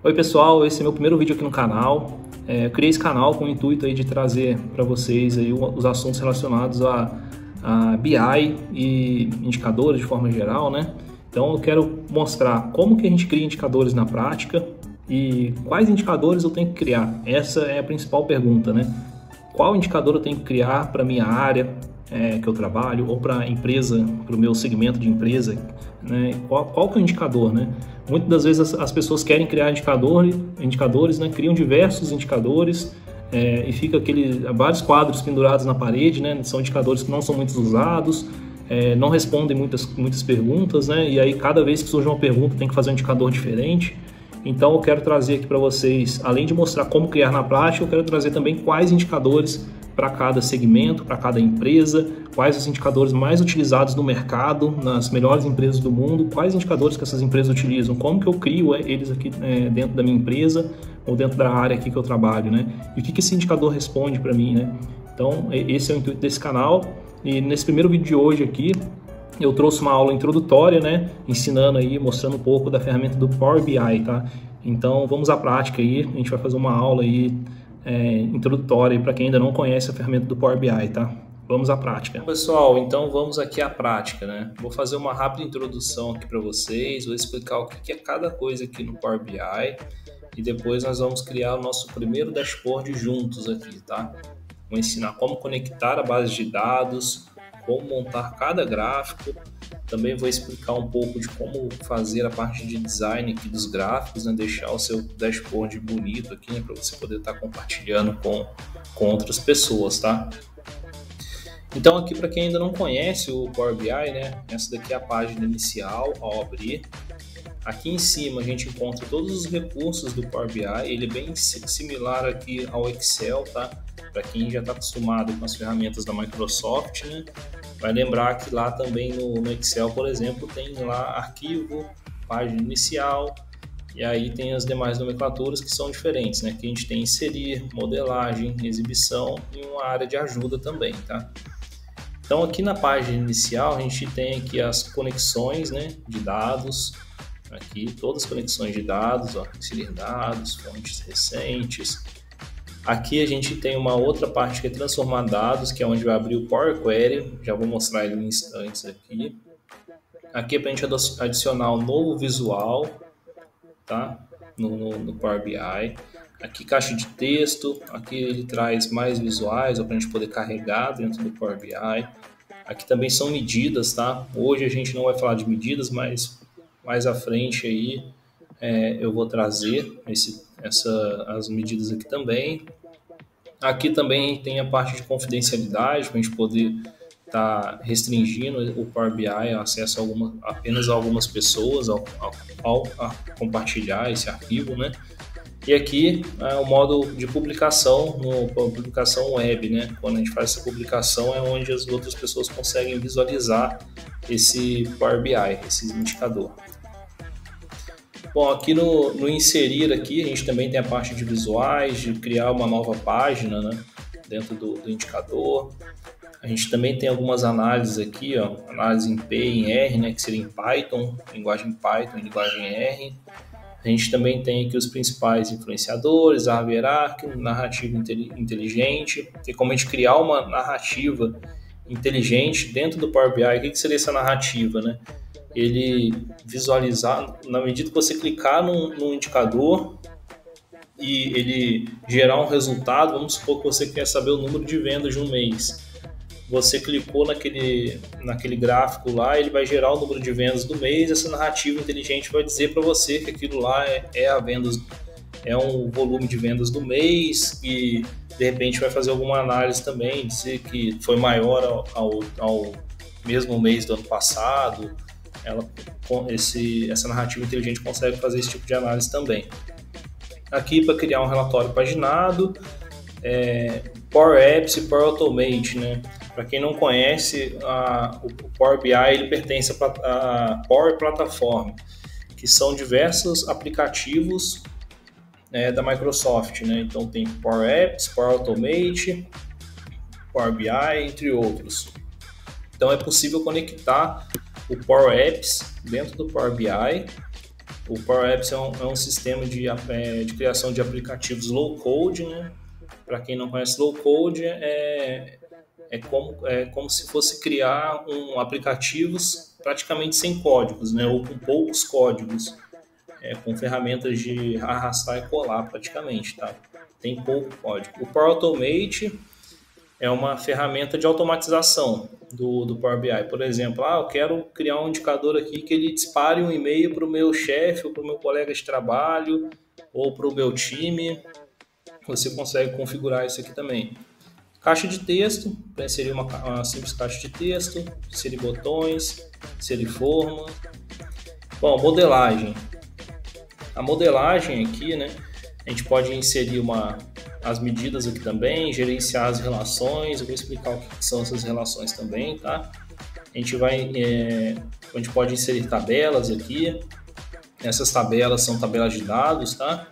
Oi pessoal, esse é meu primeiro vídeo aqui no canal. Eu criei esse canal com o intuito aí de trazer para vocês aí os assuntos relacionados a BI e indicadores de forma geral, né? Então eu quero mostrar como que a gente cria indicadores na prática e quais indicadores eu tenho que criar. Essa é a principal pergunta, né? Qual indicador eu tenho que criar para minha área que eu trabalho ou para a empresa, para o meu segmento de empresa, né? Qual que é o indicador, né? Muitas das vezes as pessoas querem criar indicadores, né? Criam diversos indicadores e fica vários quadros pendurados na parede, né? São indicadores que não são muito usados, não respondem muitas perguntas, né? E aí cada vez que surge uma pergunta tem que fazer um indicador diferente. Então eu quero trazer aqui para vocês, além de mostrar como criar na prática, eu quero trazer também quais indicadores para cada segmento, para cada empresa, quais os indicadores mais utilizados no mercado, nas melhores empresas do mundo, quais indicadores que essas empresas utilizam, como que eu crio eles aqui dentro da minha empresa ou dentro da área aqui que eu trabalho, né? E o que esse indicador responde para mim, né? Então esse é o intuito desse canal e nesse primeiro vídeo de hoje aqui eu trouxe uma aula introdutória, né, ensinando aí, mostrando um pouco da ferramenta do Power BI, tá? Então vamos à prática aí, a gente vai fazer uma aula aí introdutória para quem ainda não conhece a ferramenta do Power BI, tá? Vamos à prática. Bom, pessoal, então vamos aqui à prática, né? Vou fazer uma rápida introdução aqui para vocês, vou explicar o que é cada coisa aqui no Power BI e depois nós vamos criar o nosso primeiro dashboard juntos aqui, tá? Vou ensinar como conectar a base de dados, como montar cada gráfico. Também vou explicar um pouco de como fazer a parte de design aqui dos gráficos, né? Deixar o seu dashboard bonito aqui, né? Para você poder estar compartilhando com outras pessoas, tá? Então aqui para quem ainda não conhece o Power BI, né? Essa daqui é a página inicial ao abrir. Aqui em cima a gente encontra todos os recursos do Power BI, ele é bem similar aqui ao Excel, tá? Para quem já está acostumado com as ferramentas da Microsoft, né? Vai lembrar que lá também no Excel, por exemplo, tem lá arquivo, página inicial, e aí tem as demais nomenclaturas que são diferentes, né? Que a gente tem inserir, modelagem, exibição e uma área de ajuda também, tá? Então aqui na página inicial a gente tem aqui as conexões, né, de dados, aqui todas as conexões de dados, ó, inserir dados, fontes recentes. Aqui a gente tem uma outra parte que é transformar dados, que é onde vai abrir o Power Query. Já vou mostrar ele em instantes aqui. Aqui é para a gente adicionar um novo visual, tá? No Power BI. Aqui caixa de texto. Aqui ele traz mais visuais para a gente poder carregar dentro do Power BI. Aqui também são medidas, tá? Hoje a gente não vai falar de medidas, mas mais à frente aí eu vou trazer as medidas aqui também. Aqui também tem a parte de confidencialidade, para a gente poder estar restringindo o Power BI a acesso apenas a algumas pessoas ao compartilhar esse arquivo, né? E aqui é o modo de publicação, publicação web, né? Quando a gente faz essa publicação é onde as outras pessoas conseguem visualizar esse Power BI, esse indicador. Bom, aqui no inserir aqui, a gente também tem a parte de visuais, de criar uma nova página, né, dentro do indicador. A gente também tem algumas análises aqui, ó, análise em P e em R, né, que seria em Python, linguagem Python e linguagem R. A gente também tem aqui os principais influenciadores, árvore hierárquica, narrativa inteligente. Tem como a gente criar uma narrativa inteligente dentro do Power BI. O que seria essa narrativa, né? Ele visualizar, na medida que você clicar num indicador e ele gerar um resultado, vamos supor que você quer saber o número de vendas de um mês. Você clicou naquele gráfico lá, ele vai gerar o número de vendas do mês, essa narrativa inteligente vai dizer para você que aquilo lá é um volume de vendas do mês e de repente vai fazer alguma análise também, dizer que foi maior ao mesmo mês do ano passado. Essa narrativa inteligente consegue fazer esse tipo de análise também. Aqui para criar um relatório paginado, Power Apps e Power Automate, né? Para quem não conhece, o Power BI ele pertence à Power Platform, que são diversos aplicativos da Microsoft, né? Então tem Power Apps, Power Automate, Power BI, entre outros. Então é possível conectar o Power Apps dentro do Power BI O Power Apps é um sistema de criação de aplicativos low code, né? Para quem não conhece, low code é como se fosse criar aplicativos praticamente sem códigos, né? Ou com poucos códigos, com ferramentas de arrastar e colar praticamente, tá? Tem pouco código. O Power Automate é uma ferramenta de automatização do Power BI. Por exemplo, eu quero criar um indicador aqui que ele dispare um e-mail para o meu chefe ou para o meu colega de trabalho ou para o meu time. Você consegue configurar isso aqui também. Caixa de texto, seria uma simples caixa de texto, inserir botões, inserir forma. Bom, modelagem. A modelagem aqui, né, a gente pode inserir as medidas aqui também, gerenciar as relações. Eu vou explicar o que são essas relações também, tá? A gente pode inserir tabelas aqui. Essas tabelas são tabelas de dados, tá?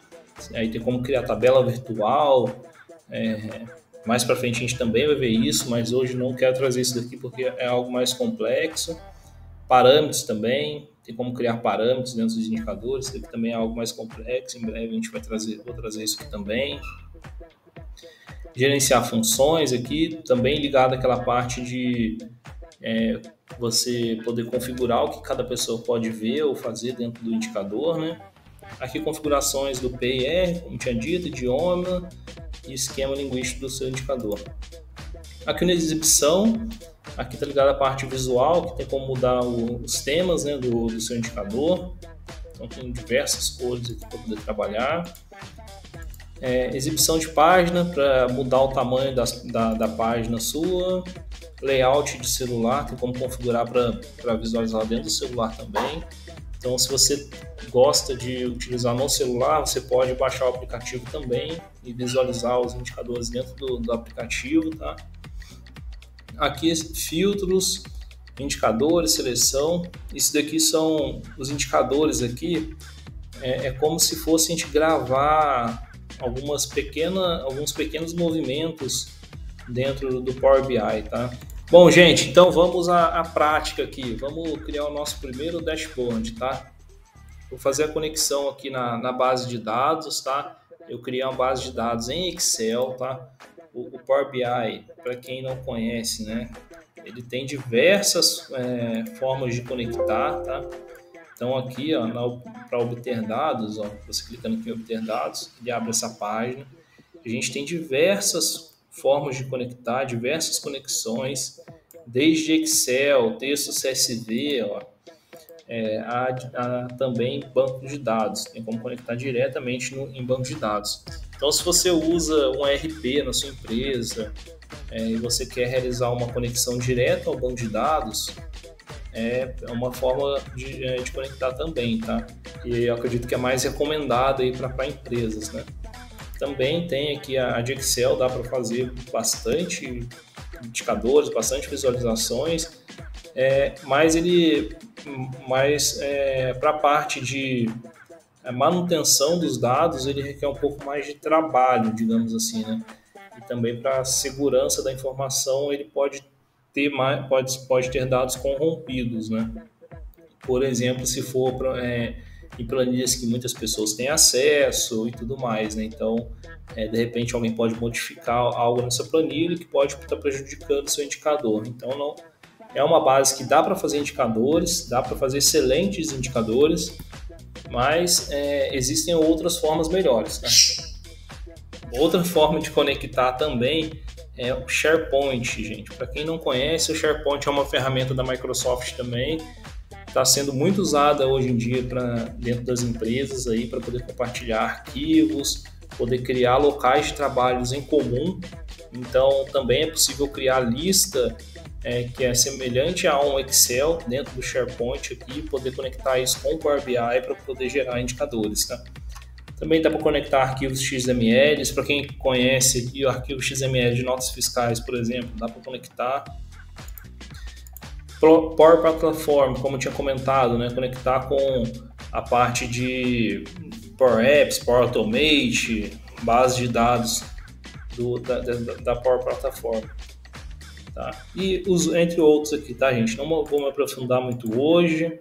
Aí tem como criar tabela virtual. Mais para frente a gente também vai ver isso, mas hoje não quero trazer isso daqui porque é algo mais complexo. Parâmetros também, tem como criar parâmetros dentro dos indicadores, isso aqui também é algo mais complexo. Em breve a gente vou trazer isso aqui também. Gerenciar funções aqui, também ligado àquela parte de você poder configurar o que cada pessoa pode ver ou fazer dentro do indicador, né? Aqui configurações do PIR, como tinha dito, idioma e esquema linguístico do seu indicador. Aqui na exibição, aqui está ligado a parte visual, que tem como mudar os temas, né, do seu indicador. Então tem diversas cores aqui para poder trabalhar. Exibição de página, para mudar o tamanho da página sua. Layout de celular, tem como configurar para visualizar dentro do celular também. Então, se você gosta de utilizar no celular, você pode baixar o aplicativo também e visualizar os indicadores dentro do aplicativo, tá? Aqui, filtros, indicadores, seleção. Isso daqui são os indicadores aqui. É como se fosse a gente gravar alguns pequenos movimentos dentro do Power BI, tá? Bom, gente, então vamos à prática aqui. Vamos criar o nosso primeiro dashboard, tá? Vou fazer a conexão aqui na base de dados, tá? Eu criei uma base de dados em Excel, tá? O Power BI, para quem não conhece, né? Ele tem diversas formas de conectar, tá? Então aqui, para obter dados, você clicando aqui em obter dados, ele abre essa página. A gente tem diversas formas de conectar, diversas conexões, desde Excel, texto CSV, a também banco de dados. Tem como conectar diretamente em banco de dados. Então, se você usa um ERP na sua empresa e você quer realizar uma conexão direta ao banco de dados, é uma forma de conectar também, tá? E eu acredito que é mais recomendada para empresas, né? Também tem aqui a de Excel, dá para fazer bastante indicadores, bastante visualizações, mas para a parte de manutenção dos dados, ele requer um pouco mais de trabalho, digamos assim, né? E também para a segurança da informação, ele pode ter dados corrompidos, né? Por exemplo, se for em planilhas que muitas pessoas têm acesso e tudo mais, né? Então, de repente, alguém pode modificar algo nessa planilha que pode estar prejudicando o seu indicador. Então, não é uma base que dá para fazer indicadores, dá para fazer excelentes indicadores, mas existem outras formas melhores, né? Outra forma de conectar também é o SharePoint, gente. Para quem não conhece, o SharePoint é uma ferramenta da Microsoft também. Está sendo muito usada hoje em dia dentro das empresas aí para poder compartilhar arquivos, poder criar locais de trabalhos em comum. Então, também é possível criar lista que é semelhante a um Excel dentro do SharePoint aqui, poder conectar isso com o Power BI para poder gerar indicadores, tá? Também dá para conectar arquivos XML. Para quem conhece aqui, o arquivo XML de notas fiscais, por exemplo, dá para conectar. Power Platform, como eu tinha comentado, né? Conectar com a parte de Power Apps, Power Automate, base de dados da Power Platform. Tá? E entre outros aqui, tá, gente? Não vou me aprofundar muito hoje.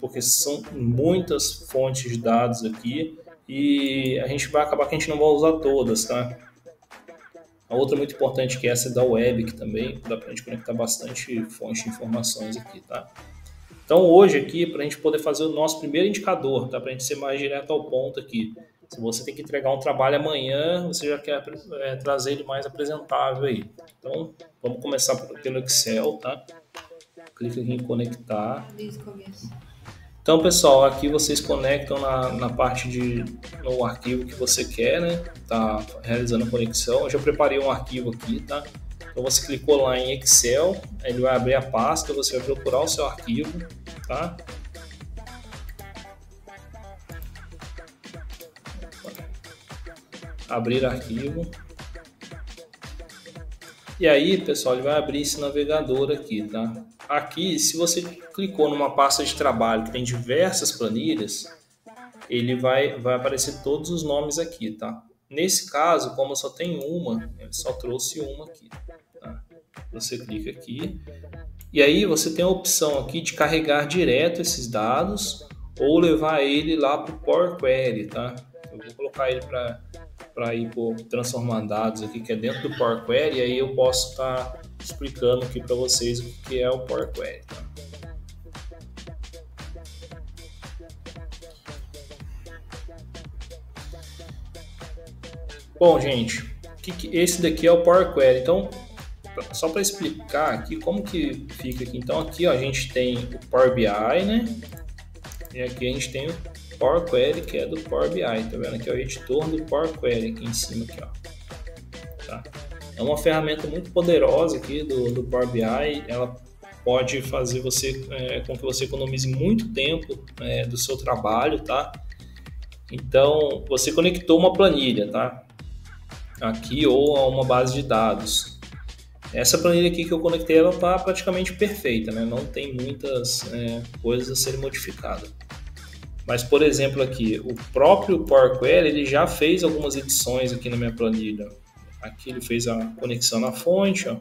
porque são muitas fontes de dados aqui e a gente vai acabar que a gente não vai usar todas, tá? A outra muito importante que é essa da web, que também dá para a gente conectar bastante fonte de informações aqui, tá? Então hoje aqui, para a gente poder fazer o nosso primeiro indicador, tá? Para a gente ser mais direto ao ponto aqui. Se você tem que entregar um trabalho amanhã, você já quer trazer ele mais apresentável aí. Então vamos começar pelo Excel, tá? Clica aqui em conectar. Desde o começo. Então, pessoal, aqui vocês conectam na parte no arquivo que você quer, né? Tá realizando a conexão. Eu já preparei um arquivo aqui, tá? Então você clicou lá em Excel, ele vai abrir a pasta, você vai procurar o seu arquivo, tá? Abrir arquivo. E aí, pessoal, ele vai abrir esse navegador aqui, tá? Aqui, se você clicou numa pasta de trabalho que tem diversas planilhas, ele vai aparecer todos os nomes aqui, tá? Nesse caso, como só tem uma, ele só trouxe uma aqui, tá? Você clica aqui e aí você tem a opção aqui de carregar direto esses dados ou levar ele lá para o Power Query, tá? Eu vou colocar ele para ir por transformar dados aqui, que é dentro do Power Query, e aí eu posso estar explicando aqui para vocês o que é o Power Query, tá? Bom, gente, esse daqui é o Power Query. Então, só para explicar aqui como que fica aqui. Então, aqui ó, a gente tem o Power BI, né? E aqui a gente tem o Power Query, que é do Power BI. Tá vendo? Aqui é o editor do Power Query aqui em cima, aqui, ó. Tá? É uma ferramenta muito poderosa aqui do Power BI. Ela pode fazer com que você economize muito tempo do seu trabalho, tá? Então, você conectou uma planilha, tá? Aqui ou a uma base de dados. Essa planilha aqui que eu conectei, ela está praticamente perfeita, né? Não tem muitas coisas a serem modificadas. Mas, por exemplo, aqui, o próprio Power Query, ele já fez algumas edições aqui na minha planilha. Aqui ele fez a conexão na fonte, ó,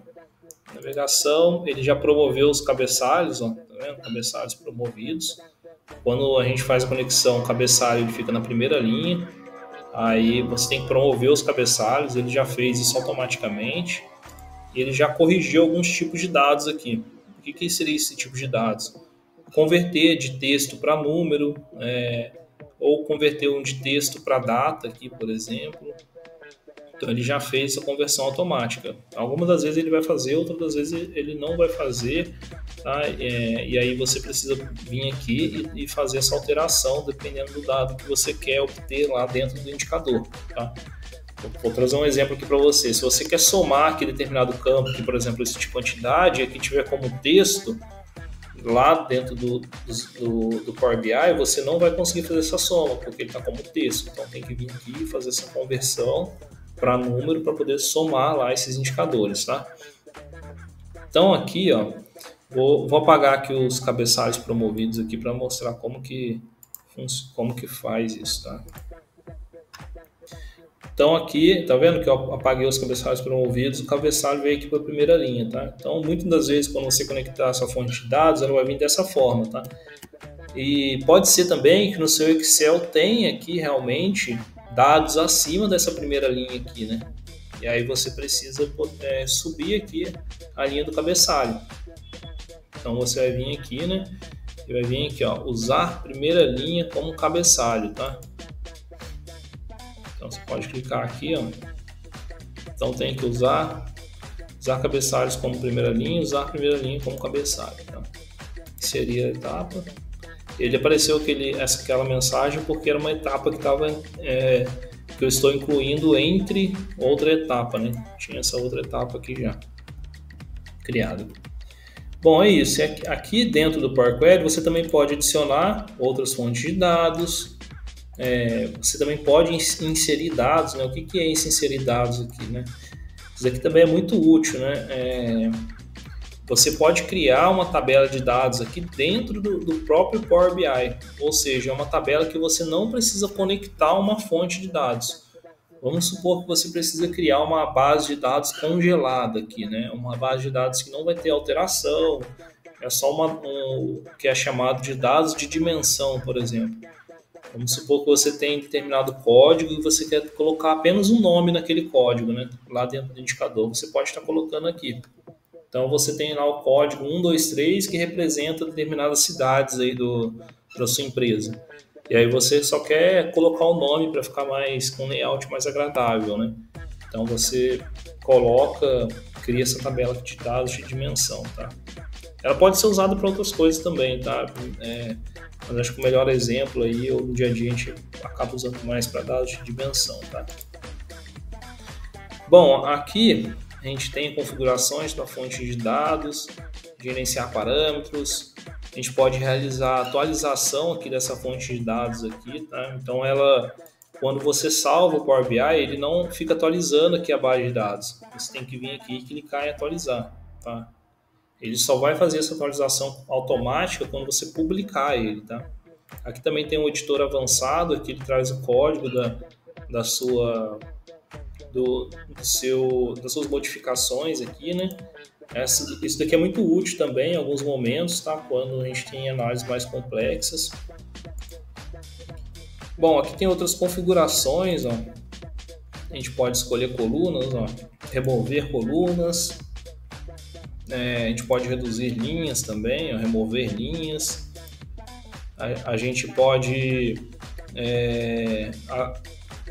navegação, ele já promoveu os cabeçalhos, ó, tá vendo? Cabeçalhos promovidos. Quando a gente faz a conexão, o cabeçalho ele fica na primeira linha. Aí você tem que promover os cabeçalhos, ele já fez isso automaticamente. E ele já corrigiu alguns tipos de dados aqui. O que seria esse tipo de dados? Converter de texto para número, ou converter um de texto para data aqui, por exemplo. Então ele já fez essa conversão automática. Algumas das vezes ele vai fazer, outras das vezes ele não vai fazer, tá? E aí você precisa vir aqui e fazer essa alteração dependendo do dado que você quer obter lá dentro do indicador, tá? Vou trazer um exemplo aqui para você. Se você quer somar aqui determinado campo, que por exemplo esse de quantidade, e aqui tiver como texto, lá dentro do Power BI, você não vai conseguir fazer essa soma, porque ele está como texto. Então tem que vir aqui e fazer essa conversão para número para poder somar lá esses indicadores, tá? Então aqui, ó, vou apagar aqui os cabeçalhos promovidos aqui para mostrar como que faz isso, tá? Então aqui, tá vendo que eu apaguei os cabeçalhos promovidos, o cabeçalho veio aqui para a primeira linha, tá? Então muitas das vezes quando você conectar a sua fonte de dados, ela vai vir dessa forma, tá? E pode ser também que no seu Excel tenha aqui realmente dados acima dessa primeira linha aqui, né? E aí você precisa subir aqui a linha do cabeçalho. Então você vai vir aqui, né? E vai vir aqui, ó, usar primeira linha como cabeçalho, tá? Então você pode clicar aqui, ó. Então tem que usar cabeçalhos como primeira linha, usar primeira linha como cabeçalho, tá? Inserir a etapa. Ele apareceu aquela mensagem porque era uma etapa que que eu estou incluindo entre outra etapa, né? Tinha essa outra etapa aqui já criada. Bom, é isso. Aqui dentro do Power Query você também pode adicionar outras fontes de dados. Você também pode inserir dados, né? O que é esse inserir dados aqui, né? Isso aqui também é muito útil, né? Você pode criar uma tabela de dados aqui dentro do próprio Power BI, ou seja, é uma tabela que você não precisa conectar uma fonte de dados. Vamos supor que você precisa criar uma base de dados congelada aqui, né? Uma base de dados que não vai ter alteração, é só um que é chamado de dados de dimensão, por exemplo. Vamos supor que você tem determinado código e você quer colocar apenas um nome naquele código, né? Lá dentro do indicador, você pode estar colocando aqui. Então você tem lá o código 1, 2, 3 que representa determinadas cidades aí da sua empresa. E aí você só quer colocar o nome para ficar mais com um layout mais agradável, né? Então você cria essa tabela de dados de dimensão, tá? Ela pode ser usada para outras coisas também, tá? Mas acho que o melhor exemplo aí, no dia a dia, a gente acaba usando mais para dados de dimensão, tá? Bom, aqui a gente tem configurações da fonte de dados, gerenciar parâmetros, a gente pode realizar atualização aqui dessa fonte de dados aqui, tá? Então quando você salva o Power BI, ele não fica atualizando aqui a base de dados. Você tem que vir aqui e clicar em atualizar, tá? Ele só vai fazer essa atualização automática quando você publicar ele, tá? Aqui também tem um editor avançado, aqui ele traz o código das suas modificações aqui, né? Isso daqui é muito útil também em alguns momentos, tá? Quando a gente tem análises mais complexas. Bom, aqui tem outras configurações, ó. A gente pode escolher colunas, ó, remover colunas. A gente pode reduzir linhas também, ó, remover linhas. A gente pode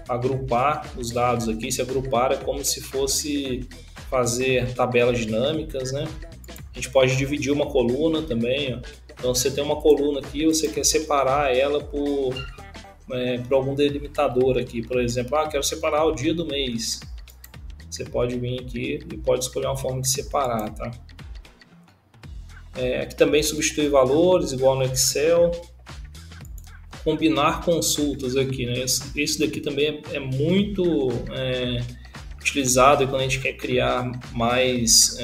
agrupar os dados aqui. Se agrupar é como se fosse fazer tabelas dinâmicas, né? A gente pode dividir uma coluna também, ó. Então você tem uma coluna aqui, você quer separar ela por algum delimitador aqui, por exemplo, quero separar o dia do mês. Você pode vir aqui e pode escolher uma forma de separar, tá? Aqui também substitui valores, igual no Excel. Combinar consultas aqui, né? Esse daqui também é muito utilizado quando a gente quer criar mais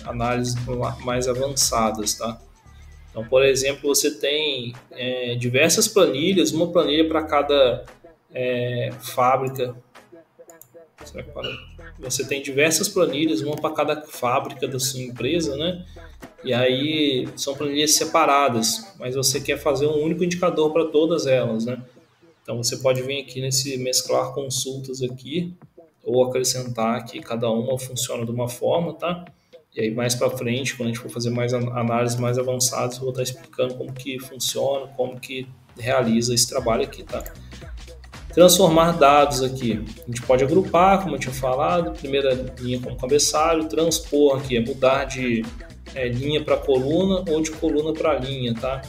análises mais avançadas, tá? Então, por exemplo, você tem diversas planilhas, uma planilha para cada fábrica. Você tem diversas planilhas, uma para cada fábrica da sua empresa, né? E aí são planilhas separadas, mas você quer fazer um único indicador para todas elas, né? Então você pode vir aqui nesse mesclar consultas aqui, ou acrescentar que cada uma funciona de uma forma, tá? E aí mais para frente, quando a gente for fazer mais análises mais avançadas, eu vou estar explicando como que funciona, como que realiza esse trabalho aqui, tá? Transformar dados aqui, a gente pode agrupar, como eu tinha falado, primeira linha como cabeçalho, transpor aqui, mudar de linha para coluna ou de coluna para linha, tá?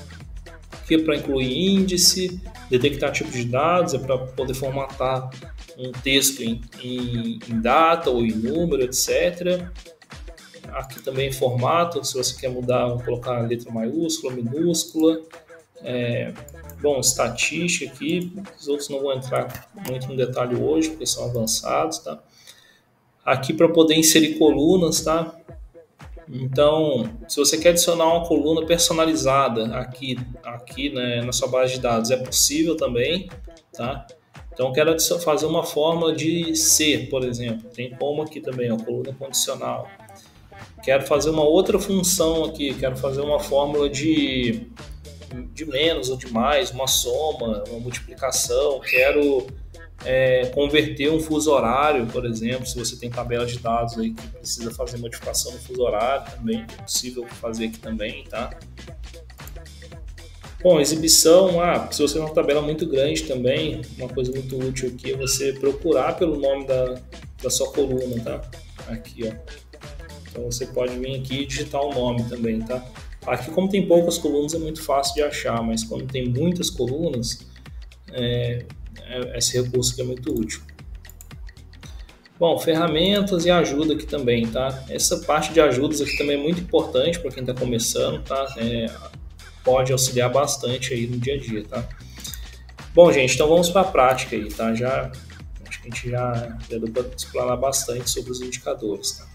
Aqui é para incluir índice, detectar tipo de dados, é para poder formatar um texto em data ou em número, etc. Aqui também formato, se você quer mudar, vamos colocar letra maiúscula, minúscula. Bom, estatística aqui, os outros não vão entrar muito no detalhe hoje, porque são avançados, tá? Aqui para poder inserir colunas, tá? Então, se você quer adicionar uma coluna personalizada aqui né, na sua base de dados, é possível também, tá? Então, eu quero fazer uma fórmula de C, por exemplo. Tem como aqui também, ó, coluna condicional. Quero fazer uma outra função aqui, quero fazer uma fórmula de menos ou de mais, uma soma, uma multiplicação, quero converter um fuso horário, por exemplo, se você tem tabela de dados aí que precisa fazer modificação no fuso horário também, é possível fazer aqui também, tá? Bom, exibição, se você tem uma tabela muito grande também, uma coisa muito útil aqui é você procurar pelo nome da sua coluna, tá? Aqui, ó. Então você pode vir aqui e digitar o nome também, tá? Aqui, como tem poucas colunas, é muito fácil de achar, mas quando tem muitas colunas, esse recurso aqui é muito útil. Bom, ferramentas e ajuda aqui também, tá? Essa parte de ajudas aqui também é muito importante para quem está começando, tá? Pode auxiliar bastante aí no dia a dia, tá? Bom, gente, então vamos para a prática aí, tá? Acho que a gente já deu para explorar bastante sobre os indicadores, tá?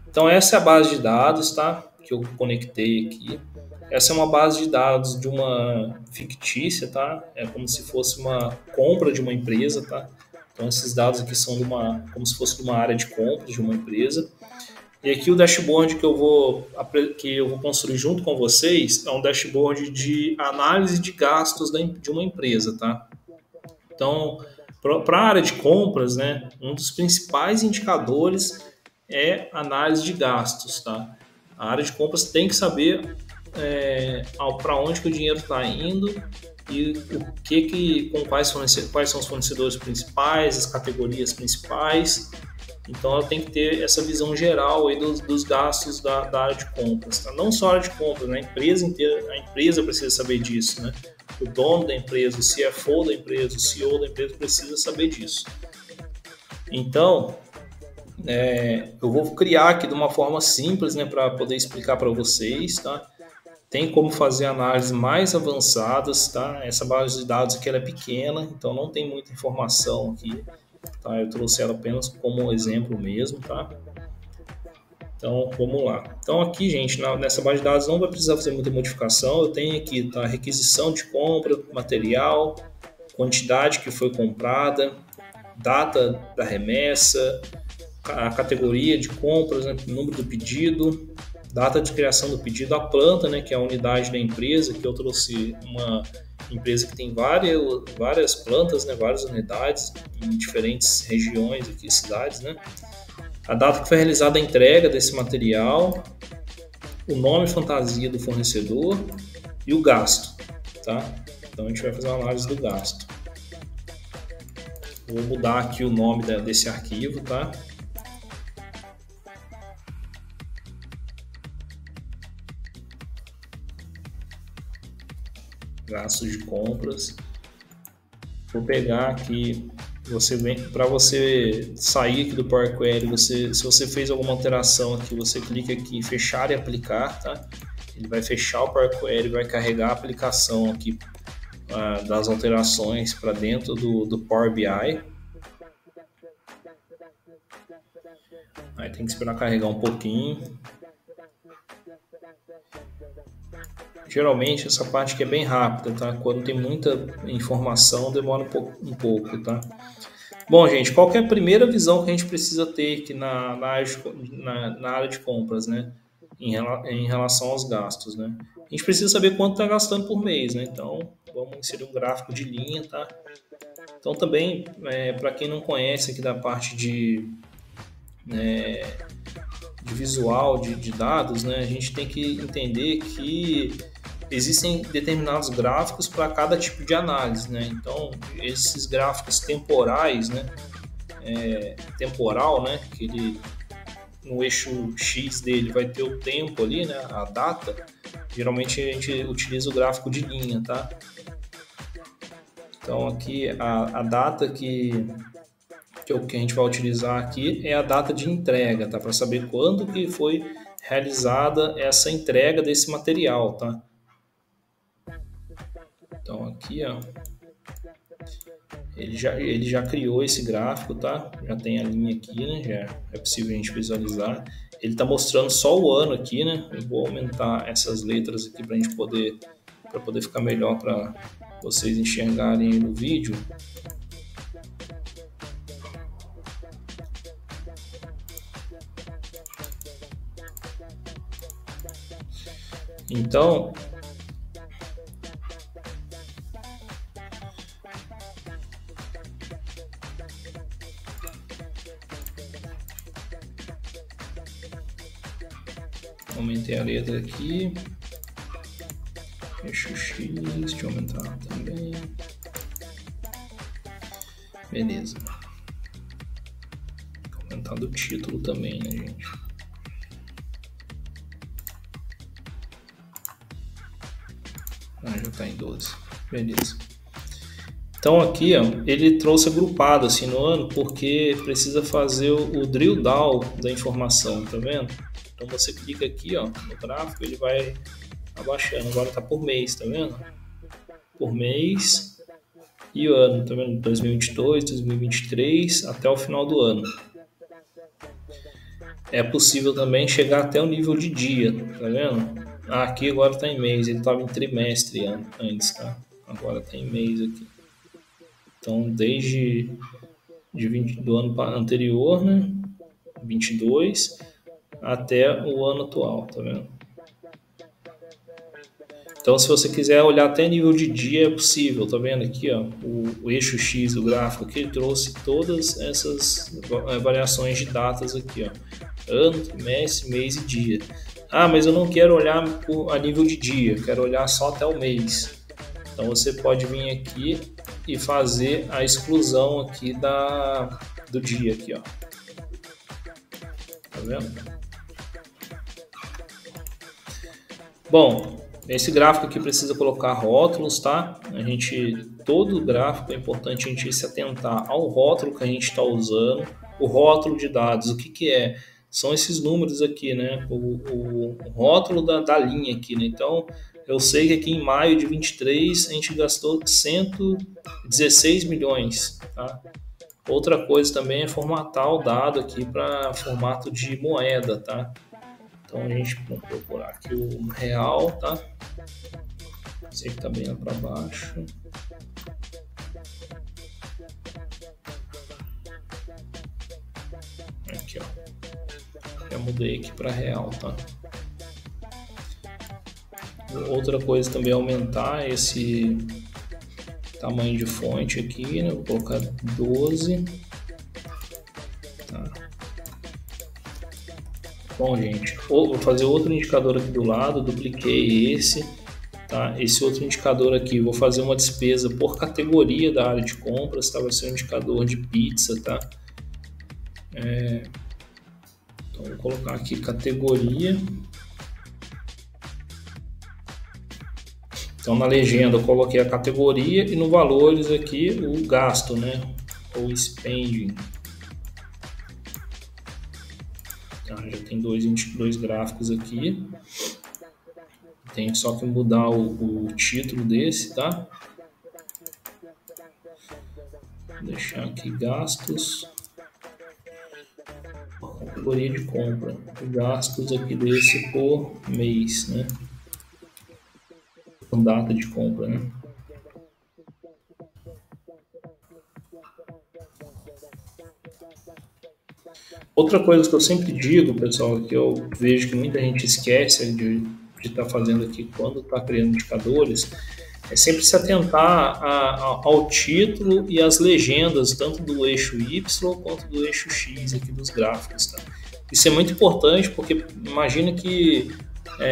Então essa é a base de dados, tá? Que eu conectei aqui. Essa é uma base de dados de uma fictícia, tá? É como se fosse uma compra de uma empresa, tá? Então esses dados aqui são como se fosse de uma área de compras de uma empresa. E aqui o dashboard que eu vou construir junto com vocês é um dashboard de análise de gastos de uma empresa, tá? Então, para a área de compras, né, um dos principais indicadores é análise de gastos, tá? A área de compras tem que saber para onde que o dinheiro está indo e com quais são os fornecedores principais, as categorias principais. Então, ela tem que ter essa visão geral aí dos gastos da área de compras, tá? Não só a área de compras, né? A empresa inteira, a empresa precisa saber disso, né? O dono da empresa, o CFO da empresa, o CEO da empresa precisa saber disso. Então, eu vou criar aqui de uma forma simples, né, para poder explicar para vocês, tá? Tem como fazer análises mais avançadas, tá? Essa base de dados aqui ela é pequena, então não tem muita informação aqui, tá? Eu trouxe ela apenas como exemplo mesmo, tá? Então, vamos lá. Então, aqui, gente, nessa base de dados não vai precisar fazer muita modificação. Eu tenho aqui, tá? Requisição de compra, material, quantidade que foi comprada, data da remessa, a categoria de compras, né? Número do pedido, data de criação do pedido, a planta, né? Que é a unidade da empresa, que eu trouxe uma empresa que tem várias plantas, né? Várias unidades em diferentes regiões aqui, cidades, né? A data que foi realizada a entrega desse material, o nome fantasia do fornecedor e o gasto, tá? Então a gente vai fazer uma análise do gasto. Vou mudar aqui o nome desse arquivo, tá? Gastos de compras. Vou pegar aqui, para você sair aqui do Power Query, se você fez alguma alteração aqui, você clica aqui em fechar e aplicar, tá? Ele vai fechar o Power Query, vai carregar a aplicação aqui das alterações para dentro do Power BI. Aí tem que esperar carregar um pouquinho. Geralmente essa parte aqui é bem rápida, tá? Quando tem muita informação demora um pouco, tá? Bom, gente, qual que é a primeira visão que a gente precisa ter aqui na área de compras, né? Em relação aos gastos, né? A gente precisa saber quanto está gastando por mês, né? Então, vamos inserir um gráfico de linha, tá? Então, também, para quem não conhece aqui da parte de visual de dados, né? A gente tem que entender que existem determinados gráficos para cada tipo de análise, né? Então, esses gráficos temporais, né? Temporal, né? Que ele, no eixo X dele vai ter o tempo ali, né? A data. Geralmente a gente utiliza o gráfico de linha, tá? Então, aqui a data que a gente vai utilizar aqui é a data de entrega, tá? Para saber quando que foi realizada essa entrega desse material, tá? Então aqui, ó, ele já criou esse gráfico, tá? Já tem a linha aqui, né? Já é possível a gente visualizar. Ele está mostrando só o ano aqui, né? Eu vou aumentar essas letras aqui para a gente poder ficar melhor para vocês enxergarem no vídeo. Então, aumentei a letra aqui. Fecha o X, deixa eu aumentar também. Beleza. Aumentando o título também, né, gente? Já tá em 12. Beleza. Então aqui, ó, ele trouxe agrupado assim no ano porque precisa fazer o drill down da informação, tá vendo? Então você clica aqui, ó, no gráfico, ele vai abaixando. Agora tá por mês, tá vendo? Por mês e o ano, tá vendo? 2022, 2023 até o final do ano. É possível também chegar até o nível de dia, tá vendo? Aqui agora tá em mês, ele estava em trimestre antes, tá? Agora tá em mês aqui. Então, desde do ano anterior, né? 22 até o ano atual, tá vendo? Então, se você quiser olhar até nível de dia, é possível, tá vendo aqui, ó, o eixo X do gráfico aqui, ele trouxe todas essas variações de datas aqui, ó, ano, trimestre, mês e dia. Ah, mas eu não quero olhar a nível de dia, eu quero olhar só até o mês. Então, você pode vir aqui e fazer a exclusão aqui do dia aqui, ó. Tá vendo? Bom, esse gráfico aqui precisa colocar rótulos, tá? Todo gráfico é importante a gente se atentar ao rótulo que a gente está usando. O rótulo de dados, o que que é? São esses números aqui, né? O rótulo da linha aqui, né? Então, eu sei que aqui em maio de 23 a gente gastou 116 milhões, tá? Outra coisa também é formatar o dado aqui para formato de moeda, tá? Então a gente vai procurar aqui o real, tá? Esse aqui tá bem lá para baixo. Aqui, ó. Já mudei aqui para real, tá? Outra coisa também é aumentar esse tamanho de fonte aqui, né? Vou colocar 12. Tá. Bom, gente, vou fazer outro indicador aqui do lado, dupliquei esse, tá? Esse outro indicador aqui, vou fazer uma despesa por categoria da área de compras, tá? Vai ser um indicador de pizza, tá? Então, vou colocar aqui categoria. Então, na legenda eu coloquei a categoria e no valores aqui o gasto, né? Ou spending. Tá, já tem dois gráficos aqui. Tem só que mudar o título desse, tá? Vou deixar aqui gastos. Categoria de compra. Gastos aqui desse por mês, né? Com data de compra, né? Outra coisa que eu sempre digo, pessoal, que eu vejo que muita gente esquece de estar fazendo aqui quando está criando indicadores, é sempre se atentar ao título e às legendas, tanto do eixo Y quanto do eixo X aqui dos gráficos. Tá? Isso é muito importante porque imagina que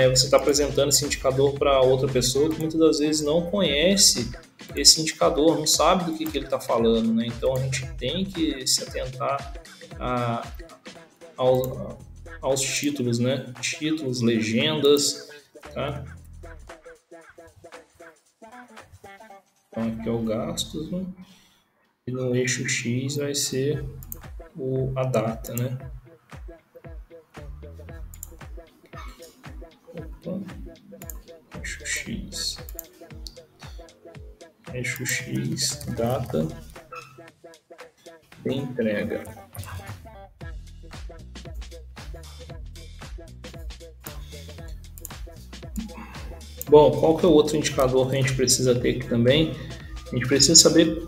você está apresentando esse indicador para outra pessoa que muitas das vezes não conhece esse indicador, não sabe do que ele está falando. Né? Então a gente tem que se atentar aos títulos, né? Títulos, legendas, tá? Então aqui é o gastos, né? E no eixo X vai ser a data, né? Opa. Eixo X. Eixo X, data de entrega. Bom, qual que é o outro indicador que a gente precisa ter aqui também? A gente precisa saber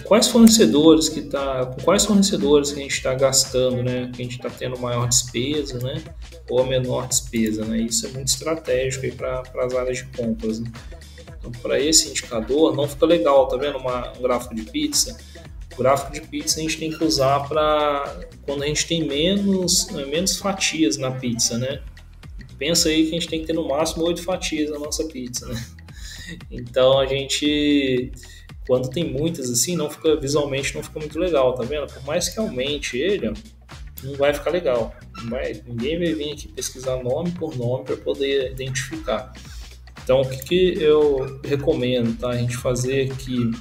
quais fornecedores que a gente está gastando, né? Que a gente está tendo maior despesa, né? Ou a menor despesa, né? Isso é muito estratégico aí para as áreas de compras. Né? Então, para esse indicador não fica legal, tá vendo? Um gráfico de pizza. O gráfico de pizza a gente tem que usar para quando a gente tem menos fatias na pizza, né? Pensa aí que a gente tem que ter no máximo 8 fatias na nossa pizza, né? Então a gente, quando tem muitas assim, visualmente não fica muito legal, tá vendo? Por mais que aumente ele, não vai ficar legal. Ninguém vai vir aqui pesquisar nome por nome para poder identificar. Então o que eu recomendo, tá? A gente fazer aqui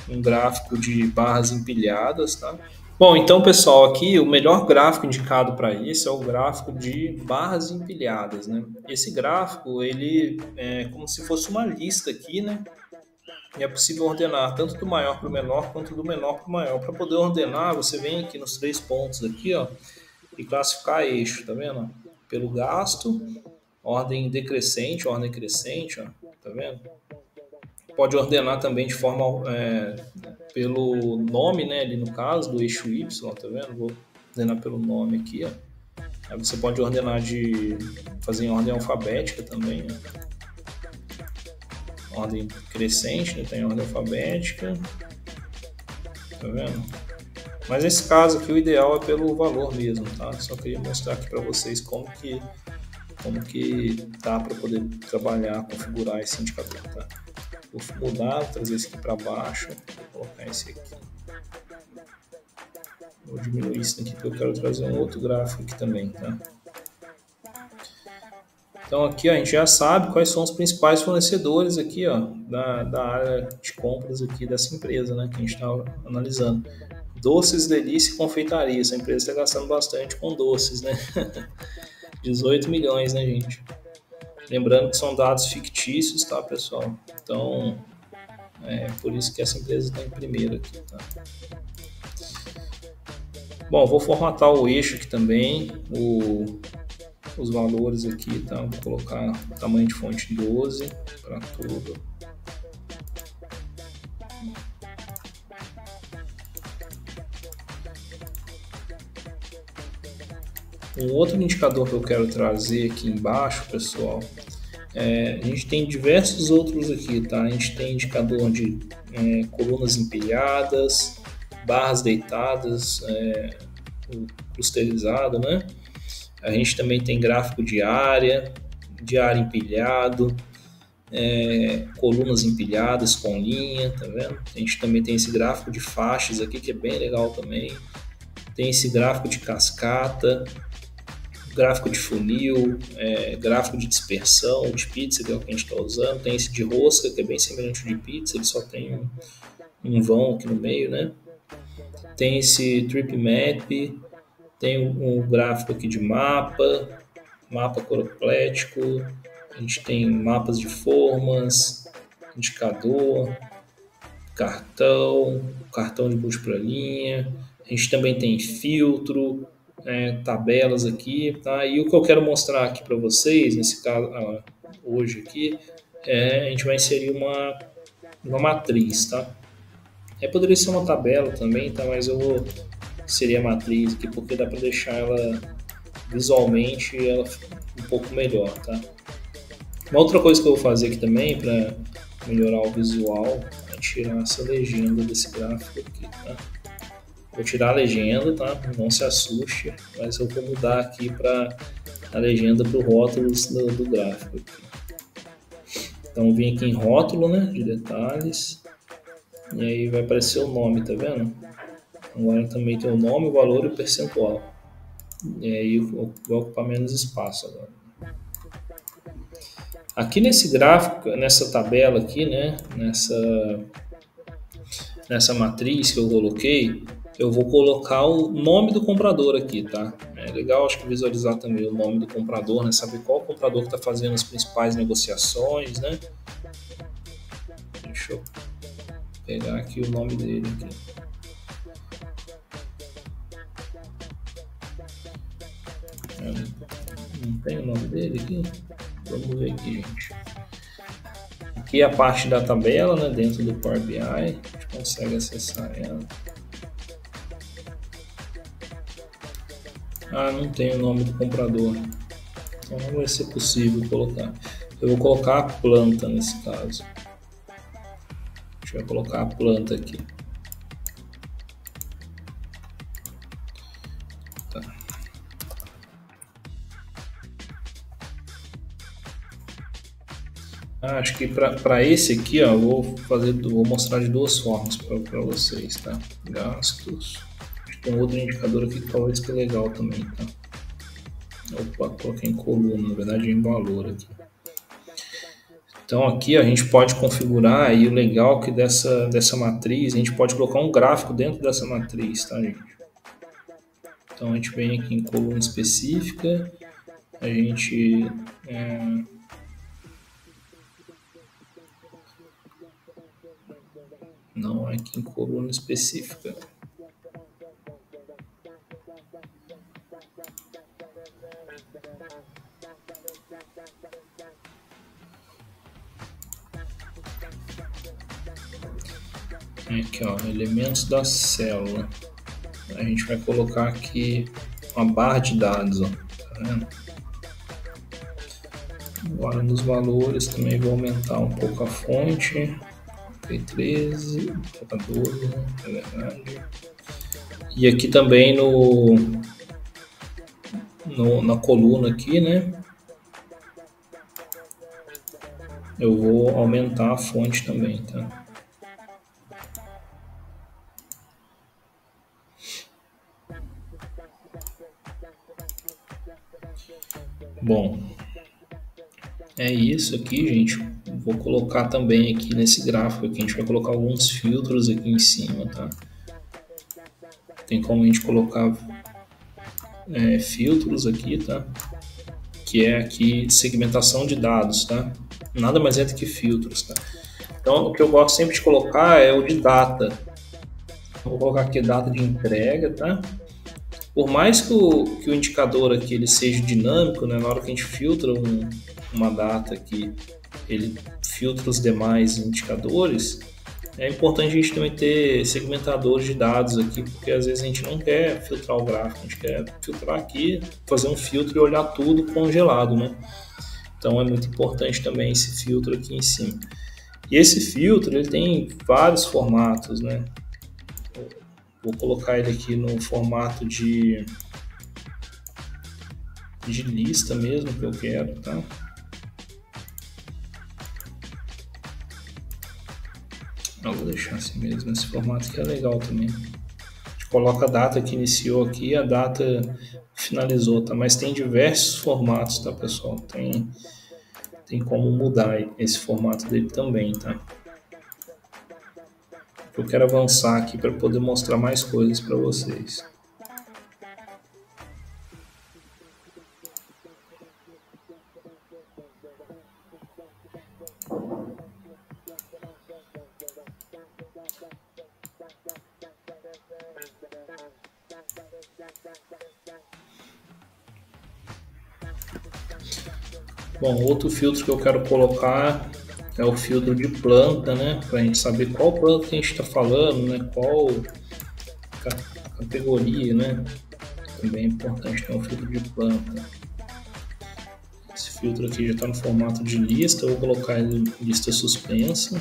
um gráfico de barras empilhadas, tá? Bom, então pessoal, aqui o melhor gráfico indicado para isso é o gráfico de barras empilhadas, né? Esse gráfico, ele é como se fosse uma lista aqui, né? E é possível ordenar tanto do maior para o menor quanto do menor para o maior. Para poder ordenar, você vem aqui nos 3 pontos aqui, ó, e classificar eixo, tá vendo? Pelo gasto, ordem decrescente, ordem crescente, ó, tá vendo? Pode ordenar também de forma pelo nome, né, ali no caso do eixo Y, tá vendo? Vou ordenar pelo nome aqui, ó. Aí você pode ordenar fazer em ordem alfabética também, né? Ordem crescente, né? Tem ordem alfabética, tá vendo? Mas nesse caso aqui o ideal é pelo valor mesmo, tá? Só queria mostrar aqui para vocês como que dá para poder trabalhar, configurar esse indicador, tá? Vou mudar, vou trazer esse aqui para baixo, vou colocar esse aqui. Vou diminuir isso aqui porque eu quero trazer um outro gráfico aqui também, tá? Então aqui ó, a gente já sabe quais são os principais fornecedores aqui, ó, da área de compras aqui dessa empresa, né, que a gente está analisando. Doces, delícia e confeitaria. Essa empresa está gastando bastante com doces, né? 18 milhões, né, gente? Lembrando que são dados fictícios, tá, pessoal? Então, é por isso que essa empresa está em primeiro aqui, tá? Bom, vou formatar o eixo aqui também, os valores aqui, tá? Vou colocar tamanho de fonte 12 para tudo. Um outro indicador que eu quero trazer aqui embaixo, pessoal, a gente tem diversos outros aqui, tá? A gente tem indicador de colunas empilhadas, barras deitadas, clusterizado, né? A gente também tem gráfico de área empilhado, colunas empilhadas com linha, tá vendo? A gente também tem esse gráfico de faixas aqui, que é bem legal também. Tem esse gráfico de cascata, gráfico de funil, gráfico de dispersão, de pizza, que é o que a gente está usando. Tem esse de rosca, que é bem semelhante ao de pizza, ele só tem um vão aqui no meio, né? Tem esse trip map, tem um gráfico aqui de mapa coroplético, a gente tem mapas de formas, indicador, cartão de múltipla linha, a gente também tem filtro, tabelas aqui, tá? E o que eu quero mostrar aqui para vocês, nesse caso, hoje aqui, a gente vai inserir uma matriz, tá? Poderia ser uma tabela também, tá? Mas eu vou inserir a matriz aqui porque dá para deixar ela visualmente um pouco melhor, tá? Uma outra coisa que eu vou fazer aqui também para melhorar o visual é tirar essa legenda desse gráfico aqui, tá? Vou tirar a legenda, tá? Não se assuste, mas eu vou mudar aqui para a legenda para o rótulo do gráfico aqui. Então vim aqui em rótulo, né, de detalhes, e aí vai aparecer o nome, tá vendo? Agora também tem o nome, o valor e o percentual. E aí vai ocupar menos espaço agora. Aqui nesse gráfico, nessa tabela aqui, né, nessa matriz que eu coloquei, eu vou colocar o nome do comprador aqui, tá? É legal, acho que visualizar também o nome do comprador, né? Saber qual comprador que está fazendo as principais negociações, né? Deixa eu pegar aqui o nome dele aqui. Não tem o nome dele aqui? Vamos ver aqui, gente. Aqui é a parte da tabela, né? Dentro do Power BI, a gente consegue acessar ela. Não tem o nome do comprador, então não vai ser possível colocar. Eu vou colocar a planta nesse caso. Deixa eu colocar a planta aqui. Tá. Acho que para esse aqui, ó, vou mostrar de duas formas para vocês, tá? Gastos. Tem outro indicador aqui que talvez que é legal também, tá? Opa, coloquei em coluna, na verdade em valor aqui. Então aqui a gente pode configurar, e o legal que dessa matriz, a gente pode colocar um gráfico dentro dessa matriz, tá, gente? Então a gente vem aqui em coluna específica, a gente não é aqui em coluna específica. Aqui, ó, elementos da célula. A gente vai colocar aqui uma barra de dados, ó, tá vendo? Agora nos valores também vou aumentar um pouco a fonte. Coloquei 13, colocar 12, né? É verdade. E aqui também na coluna aqui, né? Eu vou aumentar a fonte também, tá? Bom, é isso aqui, gente. Vou colocar também aqui nesse gráfico aqui, a gente vai colocar alguns filtros aqui em cima, tá? Tem como a gente colocar filtros aqui, tá? Que é aqui segmentação de dados, tá? Nada mais é do que filtros, tá? Então, o que eu gosto sempre de colocar é o de data. Vou colocar aqui data de entrega, tá? Por mais que o indicador aqui ele seja dinâmico, né? Na hora que a gente filtra uma data aqui, ele filtra os demais indicadores, é importante a gente também ter segmentadores de dados aqui, porque às vezes a gente não quer filtrar o gráfico, a gente quer filtrar aqui, fazer um filtro e olhar tudo congelado, né? Então é muito importante também esse filtro aqui em cima. E esse filtro ele tem vários formatos, né? Vou colocar ele aqui no formato de lista mesmo que eu quero, tá? Eu vou deixar assim mesmo, esse formato que é legal também. A gente coloca a data que iniciou aqui e a data que finalizou, tá? Mas tem diversos formatos, tá, pessoal? Tem como mudar esse formato dele também, tá? Eu quero avançar aqui para poder mostrar mais coisas para vocês. Bom, outro filtro que eu quero colocar é o filtro de planta, né? Para a gente saber qual planta que a gente está falando, né? Qual categoria, né? Também é importante ter um filtro de planta. Esse filtro aqui já está no formato de lista, eu vou colocar ele em lista suspensa.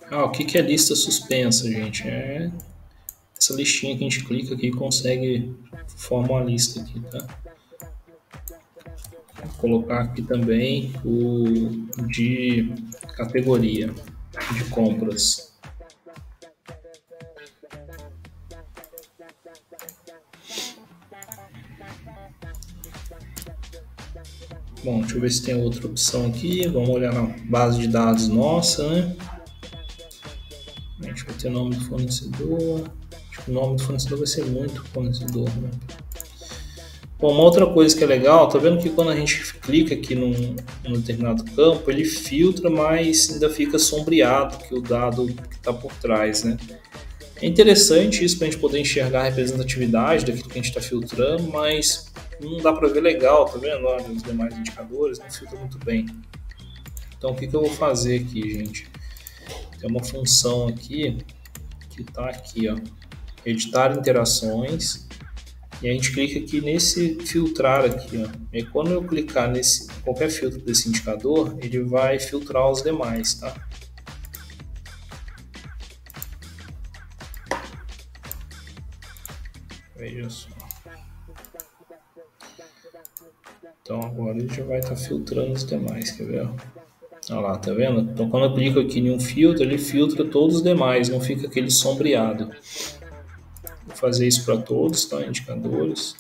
O que é lista suspensa, gente? É essa listinha que a gente clica aqui e consegue formar uma lista aqui, tá? Vou colocar aqui também o de categoria de compras. Bom, deixa eu ver se tem outra opção aqui. Vamos olhar na base de dados nossa, né? A gente vai ter nome do fornecedor. Acho que o nome do fornecedor vai ser muito fornecedor, né? Bom, uma outra coisa que é legal, tá vendo que quando a gente clica aqui num determinado campo, ele filtra, mas ainda fica sombreado que o dado que está por trás, né? É interessante isso para a gente poder enxergar a representatividade daquilo que a gente está filtrando, mas não dá para ver legal, tá vendo? Olha, os demais indicadores não filtram muito bem. Então, o que eu vou fazer aqui, gente? Tem uma função aqui que está aqui, ó, editar interações, e a gente clica aqui nesse filtrar aqui, ó. E quando eu clicar nesse qualquer filtro desse indicador, ele vai filtrar os demais, tá? Veja só. Então agora ele já vai estar filtrando os demais, quer ver? Olha lá, tá vendo? Então quando eu clico aqui em um filtro, ele filtra todos os demais, não fica aquele sombreado. Vou fazer isso para todos, tá? Indicadores.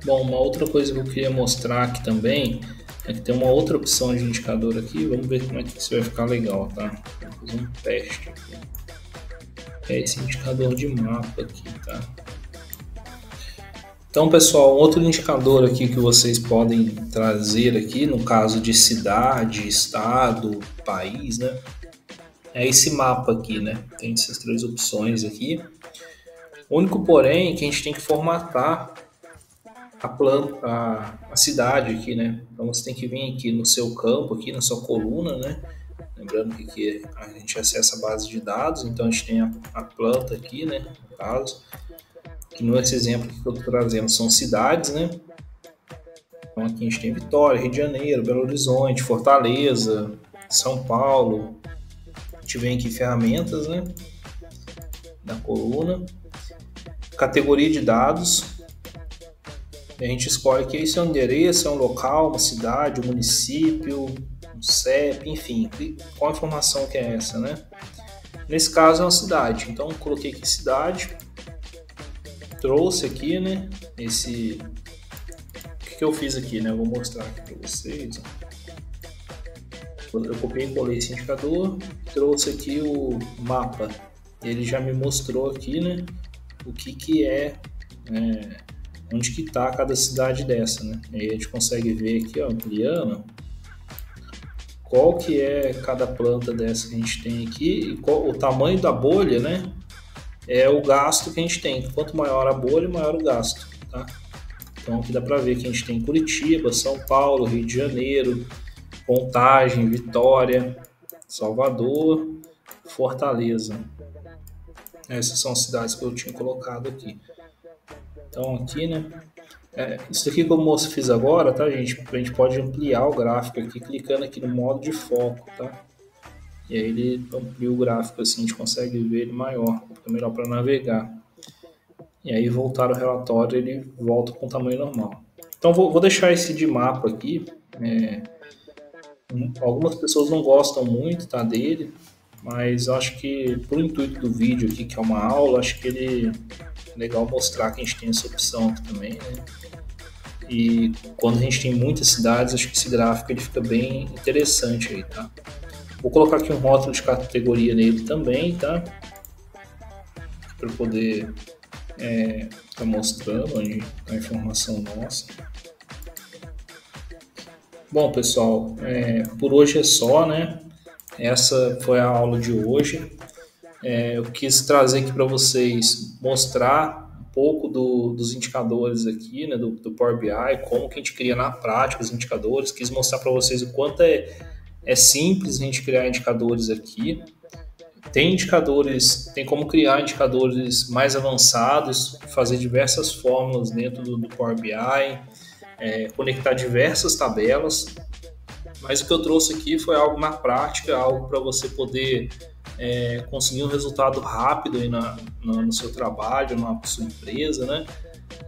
Bom, uma outra coisa que eu queria mostrar aqui também é que tem uma outra opção de indicador aqui. Vamos ver como é que isso vai ficar legal, tá? Vou fazer um teste aqui. É esse indicador de mapa aqui, tá? Então, pessoal, outro indicador aqui que vocês podem trazer aqui, no caso de cidade, estado, país, né? É esse mapa aqui, né? Tem essas três opções aqui. O único porém é que a gente tem que formatar a cidade aqui, né? Então você tem que vir aqui no seu campo, aqui na sua coluna, né? Lembrando que aqui a gente acessa a base de dados, então a gente tem a planta aqui, né? No caso, que nesse exemplo que eu estou trazendo são cidades, né? Então aqui a gente tem Vitória, Rio de Janeiro, Belo Horizonte, Fortaleza, São Paulo. A gente vem aqui ferramentas, né? Da coluna. Categoria de dados. A gente escolhe aqui se é um endereço, é um local, uma cidade, um município, um CEP, enfim, qual a informação que é essa, né? Nesse caso é uma cidade, então coloquei aqui cidade, trouxe aqui, né, o que eu fiz aqui, né, eu vou mostrar aqui para vocês. Eu copiei e colei esse indicador, trouxe aqui o mapa, ele já me mostrou aqui, né, o que é onde que está cada cidade dessa, né? E aí a gente consegue ver aqui, ó, ampliando, qual que é cada planta dessa que a gente tem aqui e qual o tamanho da bolha, né? É o gasto que a gente tem. Quanto maior a bolha, maior o gasto, tá? Então aqui dá para ver que a gente tem Curitiba, São Paulo, Rio de Janeiro, Contagem, Vitória, Salvador, Fortaleza. Essas são as cidades que eu tinha colocado aqui. Então aqui, né? Isso aqui que eu fiz agora, tá, gente? A gente pode ampliar o gráfico aqui, clicando aqui no modo de foco, tá? E aí ele amplia o gráfico assim, a gente consegue ver ele maior, fica melhor para navegar. E aí voltar o relatório, ele volta com o tamanho normal. Então vou deixar esse de mapa aqui. Algumas pessoas não gostam muito, tá, dele, mas eu acho que pro intuito do vídeo aqui, que é uma aula, acho que ele é legal mostrar que a gente tem essa opção aqui também, né? E quando a gente tem muitas cidades, acho que esse gráfico ele fica bem interessante aí, tá? Vou colocar aqui um rótulo de categoria nele também, tá? Para poder tá mostrando onde está a informação nossa. Bom, pessoal, por hoje é só, né? Essa foi a aula de hoje. Eu quis trazer aqui para vocês, mostrar um pouco dos indicadores aqui, né, do Power BI, como que a gente cria na prática os indicadores. Quis mostrar para vocês o quanto é simples a gente criar indicadores aqui. Tem indicadores, tem como criar indicadores mais avançados, fazer diversas fórmulas dentro do Power BI, conectar diversas tabelas. Mas o que eu trouxe aqui foi algo na prática, algo para você poder conseguir um resultado rápido aí no seu trabalho, na sua empresa, né?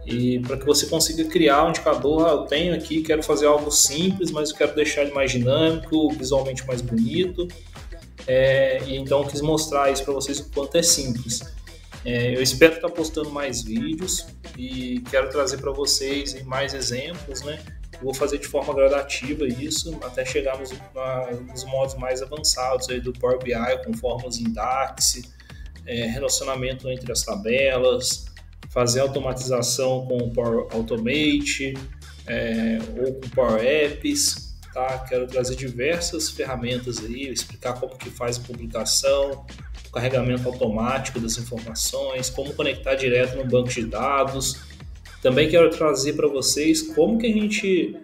E para que você consiga criar um indicador, eu tenho aqui, quero fazer algo simples, mas eu quero deixar ele mais dinâmico, visualmente mais bonito. E então eu quis mostrar isso para vocês o quanto é simples. Eu espero estar postando mais vídeos e quero trazer para vocês mais exemplos, né? Eu vou fazer de forma gradativa isso, até chegarmos nos modos mais avançados aí do Power BI, com fórmulas em DAX, relacionamento entre as tabelas, fazer automatização com o Power Automate ou com Power Apps. Tá? Quero trazer diversas ferramentas aí, explicar como que faz a publicação, o carregamento automático das informações, como conectar direto no banco de dados. Também quero trazer para vocês como que a gente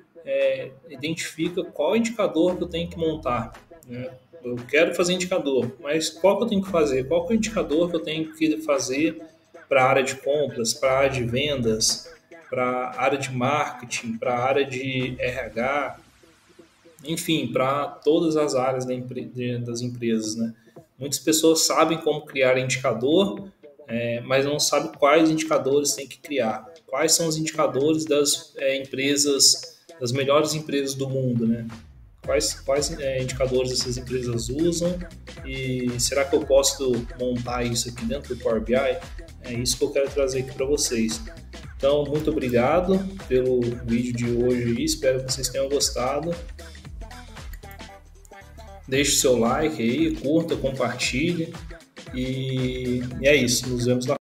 identifica qual indicador que eu tenho que montar, né? Eu quero fazer indicador, mas qual que eu tenho que fazer? Qual que é o indicador que eu tenho que fazer para a área de compras, para a área de vendas, para a área de marketing, para a área de RH, enfim, para todas as áreas das empresas, né? Muitas pessoas sabem como criar indicador, mas não sabem quais indicadores tem que criar. Quais são os indicadores das empresas, das melhores empresas do mundo, né? Quais indicadores essas empresas usam e será que eu posso montar isso aqui dentro do Power BI? É isso que eu quero trazer aqui para vocês. Então, muito obrigado pelo vídeo de hoje, espero que vocês tenham gostado. Deixe seu like aí, curta, compartilhe e é isso. Nos vemos na